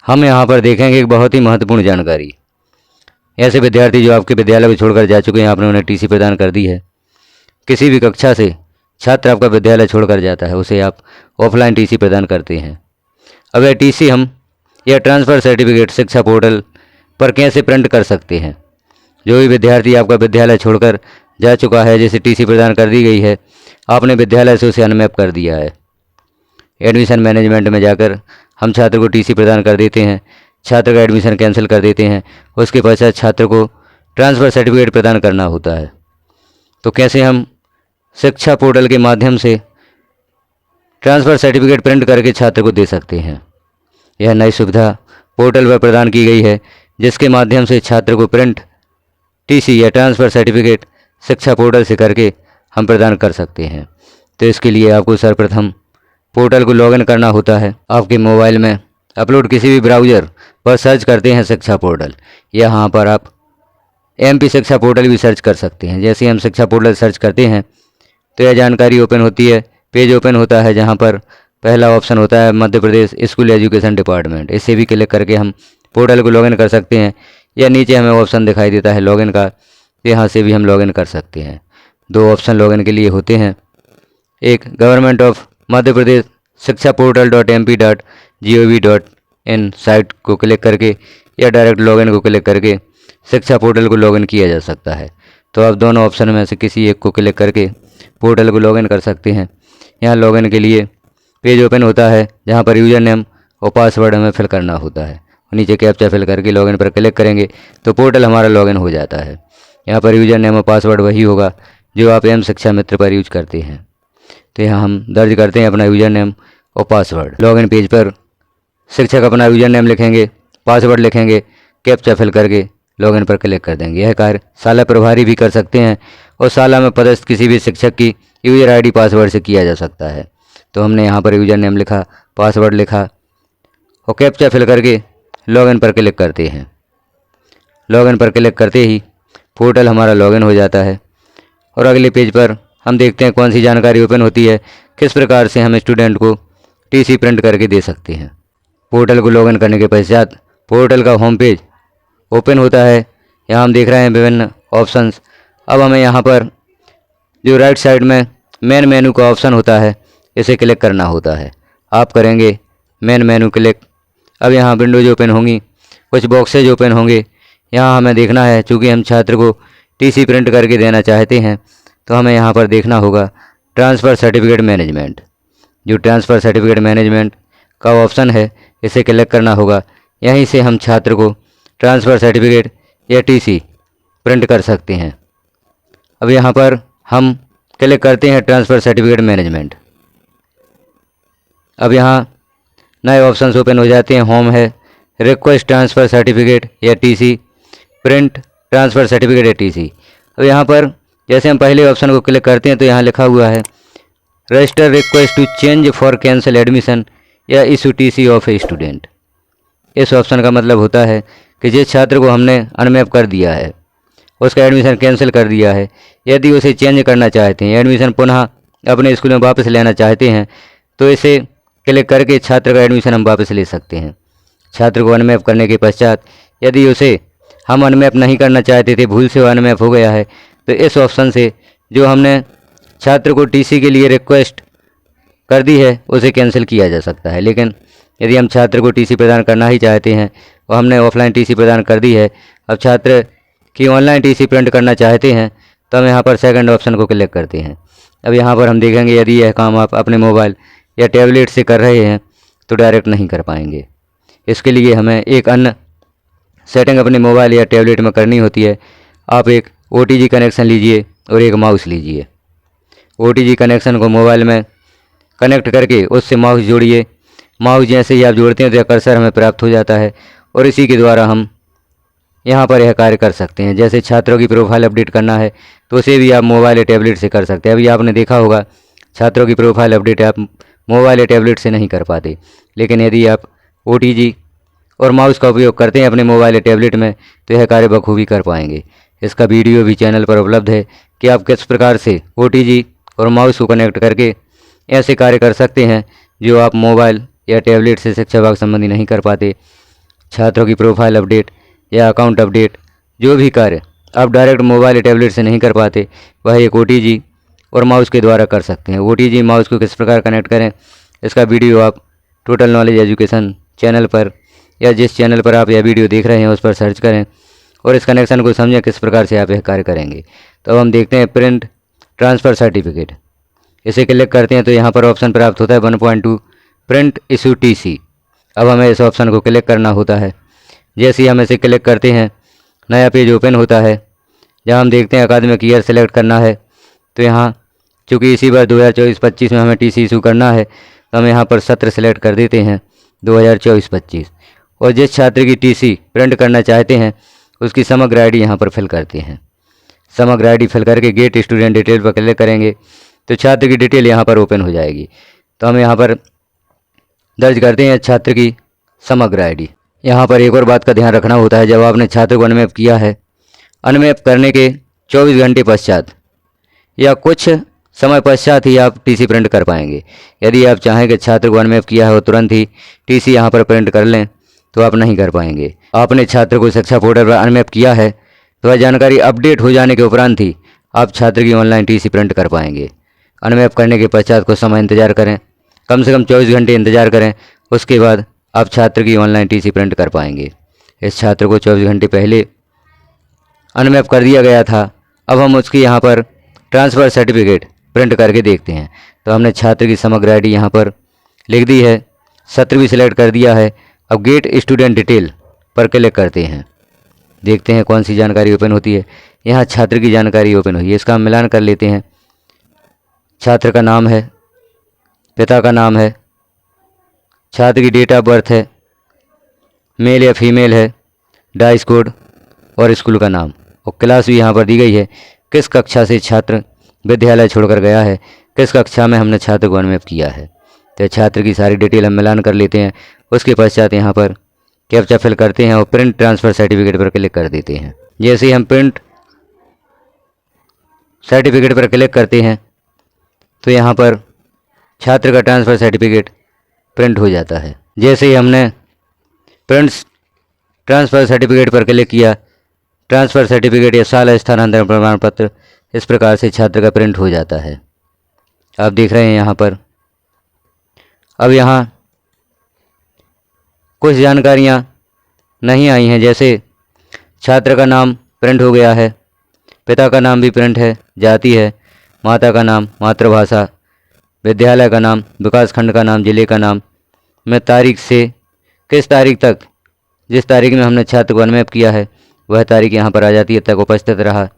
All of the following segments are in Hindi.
हम यहाँ पर देखेंगे एक बहुत ही महत्वपूर्ण जानकारी। ऐसे विद्यार्थी जो आपके विद्यालय को छोड़कर जा चुके हैं, आपने उन्हें टीसी प्रदान कर दी है। किसी भी कक्षा से छात्र आपका विद्यालय छोड़कर जाता है, उसे आप ऑफलाइन टीसी प्रदान करते हैं। अब यह टीसी हम या ट्रांसफ़र सर्टिफिकेट शिक्षा पोर्टल पर कैसे प्रिंट कर सकते हैं। जो भी विद्यार्थी आपका विद्यालय छोड़कर जा चुका है, जिसे टीसी प्रदान कर दी गई है, आपने विद्यालय से उसे अनमैप कर दिया है। एडमिशन मैनेजमेंट में जाकर हम छात्र को टीसी प्रदान कर देते हैं, छात्र का एडमिशन कैंसिल कर देते हैं। उसके पश्चात छात्र को ट्रांसफ़र सर्टिफिकेट प्रदान करना होता है। तो कैसे हम शिक्षा पोर्टल के माध्यम से ट्रांसफ़र सर्टिफिकेट प्रिंट करके छात्र को दे सकते हैं। यह नई सुविधा पोर्टल पर प्रदान की गई है, जिसके माध्यम से छात्र को प्रिंट टीसी या ट्रांसफ़र सर्टिफिकेट शिक्षा पोर्टल से करके हम प्रदान कर सकते हैं। तो इसके लिए आपको सर्वप्रथम पोर्टल को लॉगिन करना होता है। आपके मोबाइल में अपलोड किसी भी ब्राउज़र पर सर्च करते हैं शिक्षा पोर्टल, यहाँ पर आप MP शिक्षा पोर्टल भी सर्च कर सकते हैं। जैसे हम शिक्षा पोर्टल सर्च करते हैं तो यह जानकारी ओपन होती है, पेज ओपन होता है, जहाँ पर पहला ऑप्शन होता है Madhya Pradesh school education department. इसे भी क्लिक करके हम पोर्टल को लॉगिन कर सकते हैं। या नीचे हमें ऑप्शन दिखाई देता है लॉगिन का, यहाँ से भी हम लॉगिन कर सकते हैं। दो ऑप्शन लॉगिन के लिए होते हैं, एक गवर्नमेंट ऑफ मध्य प्रदेश शिक्षा पोर्टल .mp.gov.in साइट को क्लिक करके या डायरेक्ट लॉगिन को क्लिक करके शिक्षा पोर्टल को लॉगिन किया जा सकता है। तो आप दोनों ऑप्शन में से किसी एक को क्लिक करके पोर्टल को लॉगिन कर सकते हैं। यहाँ लॉगिन के लिए पेज ओपन होता है, जहाँ पर यूज़र नेम और पासवर्ड हमें फिल करना होता है। नीचे कैप्चा फिल करके लॉगिन पर क्लिक करेंगे तो पोर्टल हमारा लॉगिन हो जाता है। यहाँ पर यूज़र नेम और पासवर्ड वही होगा जो आप M शिक्षा मित्र पर यूज करते हैं। तो यहाँ हम दर्ज करते हैं अपना यूज़र नेम और पासवर्ड। लॉगिन पेज पर शिक्षक अपना यूज़र नेम लिखेंगे, पासवर्ड लिखेंगे, कैप्चा फिल करके लॉगिन पर क्लिक कर देंगे। यह कार्य शाला प्रभारी भी कर सकते हैं और शाला में पदस्थ किसी भी शिक्षक की यूज़र ID पासवर्ड से किया जा सकता है। तो हमने यहाँ पर यूज़र नेम लिखा, पासवर्ड लिखा और कैप्चा फिल करके लॉगिन पर क्लिक करते हैं। लॉगिन पर क्लिक करते ही पोर्टल हमारा लॉगिन हो जाता है और अगले पेज पर हम देखते हैं कौन सी जानकारी ओपन होती है, किस प्रकार से हम स्टूडेंट को टीसी प्रिंट करके दे सकते हैं। पोर्टल को लॉगिन करने के पश्चात पोर्टल का होम पेज ओपन होता है। यहाँ हम देख रहे हैं विभिन्न ऑप्शंस। अब हमें यहाँ पर जो राइट साइड में मेन मेनू का ऑप्शन होता है, इसे क्लिक करना होता है। आप करेंगे मेन मेनू क्लिक। अब यहाँ विंडोज ओपन होंगी, कुछ बॉक्सेज ओपन होंगे। यहाँ हमें देखना है, चूँकि हम छात्र को टीसी प्रिंट करके देना चाहते हैं, तो हमें यहाँ पर देखना होगा ट्रांसफ़र सर्टिफिकेट मैनेजमेंट। जो ट्रांसफ़र सर्टिफिकेट मैनेजमेंट का ऑप्शन है, इसे क्लिक करना होगा। यहीं से हम छात्र को ट्रांसफ़र सर्टिफिकेट या टीसी प्रिंट कर सकते हैं। अब यहाँ पर हम क्लिक करते हैं ट्रांसफ़र सर्टिफिकेट मैनेजमेंट। अब यहाँ नए ऑप्शंस ओपन हो जाते हैं। होम है, रिक्वेस्ट ट्रांसफ़र सर्टिफिकेट या टीसी, प्रिंट ट्रांसफ़र सर्टिफिकेट या टीसी। अब यहाँ पर जैसे हम पहले ऑप्शन को क्लिक करते हैं तो यहाँ लिखा हुआ है register request to change for cancel admission या issue TC of a student. इस ऑप्शन का मतलब होता है कि जिस छात्र को हमने अनमैप कर दिया है, उसका एडमिशन कैंसिल कर दिया है, यदि उसे चेंज करना चाहते हैं, एडमिशन पुनः अपने स्कूल में वापस लेना चाहते हैं, तो इसे क्लिक करके छात्र का एडमिशन हम वापस ले सकते हैं। छात्र को अनमैप करने के पश्चात यदि उसे हम अनमैप नहीं करना चाहते थे, भूल से अनमैप हो गया है, तो इस ऑप्शन से जो हमने छात्र को टीसी के लिए रिक्वेस्ट कर दी है, उसे कैंसिल किया जा सकता है। लेकिन यदि हम छात्र को टीसी प्रदान करना ही चाहते हैं और हमने ऑफलाइन टीसी प्रदान कर दी है, अब छात्र की ऑनलाइन टीसी प्रिंट करना चाहते हैं, तो हम यहाँ पर सेकंड ऑप्शन को क्लिक करते हैं। अब यहाँ पर हम देखेंगे यदि यह काम आप अपने मोबाइल या टैबलेट से कर रहे हैं तो डायरेक्ट नहीं कर पाएंगे। इसके लिए हमें एक अन्य सेटिंग अपने मोबाइल या टैबलेट में करनी होती है। आप एक OTG कनेक्शन लीजिए और एक माउस लीजिए। OTG कनेक्शन को मोबाइल में कनेक्ट करके उससे माउस जोड़िए। माउस जैसे ही आप जोड़ते हैं तो यह कर्सर हमें प्राप्त हो जाता है और इसी के द्वारा हम यहाँ पर यह कार्य कर सकते हैं। जैसे छात्रों की प्रोफाइल अपडेट करना है तो उसे भी आप मोबाइल या टैबलेट से कर सकते हैं। अभी आपने देखा होगा छात्रों की प्रोफाइल अपडेट आप मोबाइल या टैबलेट से नहीं कर पाते, लेकिन यदि आप OTG और माउस का उपयोग करते हैं अपने मोबाइल या टैबलेट में तो यह कार्य बखूबी कर पाएंगे। इसका वीडियो भी चैनल पर उपलब्ध है कि आप किस प्रकार से OTG और माउस को कनेक्ट करके ऐसे कार्य कर सकते हैं जो आप मोबाइल या टैबलेट से शिक्षा विभाग संबंधी नहीं कर पाते। छात्रों की प्रोफाइल अपडेट या अकाउंट अपडेट, जो भी कार्य आप डायरेक्ट मोबाइल या टैबलेट से नहीं कर पाते, वह एक OTG और माउस के द्वारा कर सकते हैं। OTG माउस को किस प्रकार कनेक्ट करें, इसका वीडियो आप टोटल नॉलेज एजुकेशन चैनल पर या जिस चैनल पर आप यह वीडियो देख रहे हैं उस पर सर्च करें और इस कनेक्शन को समझें किस प्रकार से आप यह कार्य करेंगे। तो अब हम देखते हैं प्रिंट ट्रांसफ़र सर्टिफिकेट। इसे क्लिक करते हैं तो यहाँ पर ऑप्शन प्राप्त होता है 1.2 प्रिंट इशू TC। अब हमें इस ऑप्शन को क्लिक करना होता है। जैसे ही हम इसे क्लिक करते हैं नया पेज ओपन होता है, जहाँ हम देखते हैं अकादमिक ईयर सेलेक्ट करना है। तो यहाँ चूँकि इसी बार 2024-25 में हमें TC इशू करना है, तो हम यहाँ पर सत्र सेलेक्ट कर देते हैं 2024-25 और जिस छात्र की TC प्रिंट करना चाहते हैं उसकी समग्र ID यहाँ पर फिल करते हैं। समग्र ID फिल करके गेट स्टूडेंट डिटेल पर क्लिक करेंगे तो छात्र की डिटेल यहाँ पर ओपन हो जाएगी। तो हम यहाँ पर दर्ज करते हैं छात्र की समग्र ID। यहाँ पर एक और बात का ध्यान रखना होता है, जब आपने छात्र को अनमैप किया है, अनमैप करने के 24 घंटे पश्चात या कुछ समय पश्चात ही आप TC प्रिंट कर पाएंगे। यदि आप चाहें कि छात्र को अनमैप किया है और तुरंत ही TC यहाँ पर प्रिंट कर लें तो आप नहीं कर पाएंगे। आपने छात्र को शिक्षा पोर्टल पर अनमैप किया है तो वह जानकारी अपडेट हो जाने के उपरांत ही आप छात्र की ऑनलाइन TC प्रिंट कर पाएंगे। अनमैप करने के पश्चात कुछ समय इंतजार करें, कम से कम 24 घंटे इंतजार करें, उसके बाद आप छात्र की ऑनलाइन TC प्रिंट कर पाएंगे। इस छात्र को 24 घंटे पहले अनमैप कर दिया गया था। अब हम उसकी यहाँ पर ट्रांसफ़र सर्टिफिकेट प्रिंट करके देखते हैं। तो हमने छात्र की समग्र ID यहाँ पर लिख दी है, सत्र भी सिलेक्ट कर दिया है। अब गेट स्टूडेंट डिटेल पर क्लिक करते हैं, देखते हैं कौन सी जानकारी ओपन होती है। यहाँ छात्र की जानकारी ओपन हुई है, इसका हम मिलान कर लेते हैं। छात्र का नाम है, पिता का नाम है, छात्र की डेट ऑफ बर्थ है, मेल या फीमेल है, डाइस कोड और स्कूल का नाम और क्लास भी यहाँ पर दी गई है। किस कक्षा से छात्र विद्यालय छोड़कर गया है, किस कक्षा में हमने छात्र को अनमैप किया है। तो छात्र की सारी डिटेल हम मिलान कर लेते हैं। उसके पश्चात यहाँ पर कैप्चा फिल करते हैं और प्रिंट ट्रांसफ़र सर्टिफिकेट पर क्लिक कर देते हैं। जैसे ही हम प्रिंट सर्टिफिकेट पर क्लिक करते हैं तो यहाँ पर छात्र का ट्रांसफ़र सर्टिफिकेट प्रिंट हो जाता है। जैसे ही हमने प्रिंट ट्रांसफ़र सर्टिफिकेट पर क्लिक किया, ट्रांसफ़र सर्टिफिकेट या शाला स्थानांतरण प्रमाण पत्र इस प्रकार से छात्र का प्रिंट हो जाता है। आप देख रहे हैं यहाँ पर। अब यहाँ कुछ जानकारियाँ नहीं आई हैं, जैसे छात्र का नाम प्रिंट हो गया है, पिता का नाम भी प्रिंट है, जाति है, माता का नाम, मातृभाषा, विद्यालय का नाम, विकास खंड का नाम, जिले का नाम, में तारीख से किस तारीख तक, जिस तारीख में हमने छात्र को अनमैप किया है वह तारीख यहाँ पर आ जाती है, तक उपस्थित रहा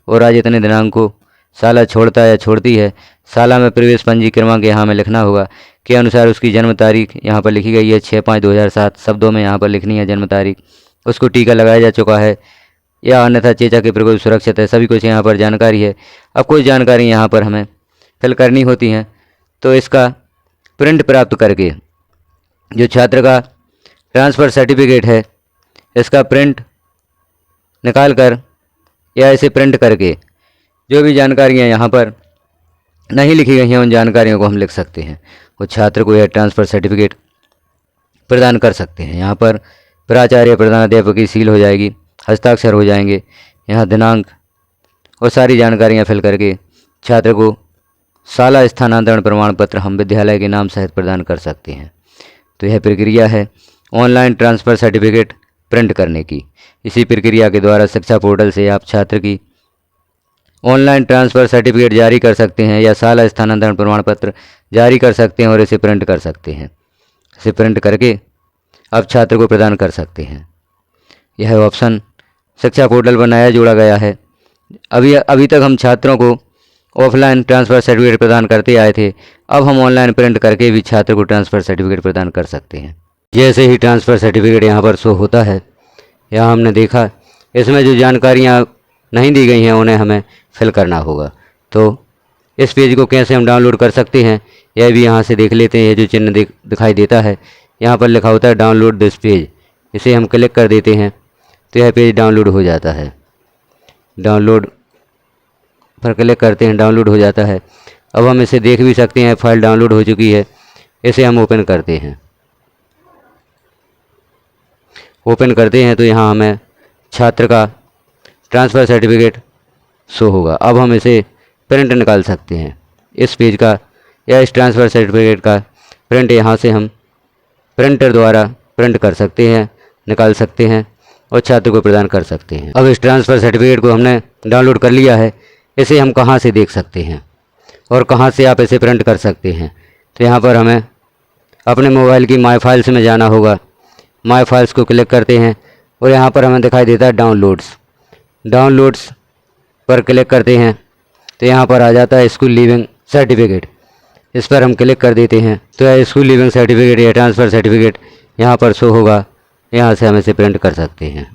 और आज इतने दिनांक को शाला छोड़ता है या छोड़ती है। शाला में प्रवेश पंजी क्रमांक यहाँ में लिखना होगा के अनुसार उसकी जन्म तारीख यहाँ पर लिखी गई है 6/5/2007 शब्दों में यहाँ पर लिखनी है जन्म तारीख। उसको टीका लगाया जा चुका है या अन्यथा चेचा के प्रकोप सुरक्षित है, सभी कुछ यहाँ पर जानकारी है। अब कुछ जानकारी यहाँ पर हमें फिल करनी होती हैं, तो इसका प्रिंट प्राप्त करके जो छात्र का ट्रांसफ़र सर्टिफिकेट है इसका प्रिंट निकाल कर या इसे प्रिंट करके जो भी जानकारियाँ यहाँ पर नहीं लिखी गई हैं उन जानकारियों को हम लिख सकते हैं। वो छात्र को यह ट्रांसफ़र सर्टिफिकेट प्रदान कर सकते हैं। यहाँ पर प्राचार्य प्रधानाध्यापक की सील हो जाएगी, हस्ताक्षर हो जाएंगे, यहाँ दिनांक और सारी जानकारियाँ फिल करके छात्र को शाला स्थानांतरण प्रमाण पत्र हम विद्यालय के नाम सहित प्रदान कर सकते हैं। तो यह प्रक्रिया है ऑनलाइन ट्रांसफ़र सर्टिफिकेट प्रिंट करने की। इसी प्रक्रिया के द्वारा शिक्षा पोर्टल से आप छात्र की ऑनलाइन ट्रांसफ़र सर्टिफिकेट जारी कर सकते हैं या शाला स्थानांतरण प्रमाण पत्र जारी कर सकते हैं और इसे प्रिंट कर सकते हैं। इसे प्रिंट करके आप छात्र को प्रदान कर सकते हैं। यह ऑप्शन शिक्षा पोर्टल पर नया जोड़ा गया है। अभी तक हम छात्रों को ऑफलाइन ट्रांसफ़र सर्टिफिकेट प्रदान करते आए थे, अब हम ऑनलाइन प्रिंट करके भी छात्र को ट्रांसफ़र सर्टिफिकेट प्रदान कर सकते हैं। जैसे ही ट्रांसफ़र सर्टिफिकेट यहाँ पर शो होता है, यहाँ हमने देखा इसमें जो जानकारियाँ नहीं दी गई हैं उन्हें हमें फिल करना होगा। तो इस पेज को कैसे हम डाउनलोड कर सकते हैं यह भी यहाँ से देख लेते हैं। ये जो चिन्ह दिखाई देता है यहाँ पर लिखा होता है डाउनलोड दिस पेज, इसे हम क्लिक कर देते हैं तो यह पेज डाउनलोड हो जाता है। डाउनलोड पर क्लिक करते हैं, डाउनलोड हो जाता है। अब हम इसे देख भी सकते हैं, फाइल डाउनलोड हो चुकी है। इसे हम ओपन करते हैं। ओपन करते हैं तो यहाँ हमें छात्र का ट्रांसफ़र सर्टिफिकेट शो होगा। अब हम इसे प्रिंट निकाल सकते हैं। इस पेज का या इस ट्रांसफ़र सर्टिफिकेट का प्रिंट यहाँ से हम प्रिंटर द्वारा प्रिंट कर सकते हैं, निकाल सकते हैं और छात्र को प्रदान कर सकते हैं। अब इस ट्रांसफ़र सर्टिफिकेट को हमने डाउनलोड कर लिया है, इसे हम कहाँ से देख सकते हैं और कहाँ से आप इसे प्रिंट कर सकते हैं। तो यहाँ पर हमें अपने मोबाइल की माई फाइल्स में जाना होगा। माई फाइल्स को क्लिक करते हैं और यहाँ पर हमें दिखाई देता है डाउनलोड्स पर क्लिक करते हैं तो यहाँ पर आ जाता है स्कूल लीविंग सर्टिफिकेट। इस पर हम क्लिक कर देते हैं तो यह स्कूल लीविंग सर्टिफिकेट या ट्रांसफ़र सर्टिफिकेट यहाँ पर शो होगा। यहाँ से हम इसे प्रिंट कर सकते हैं।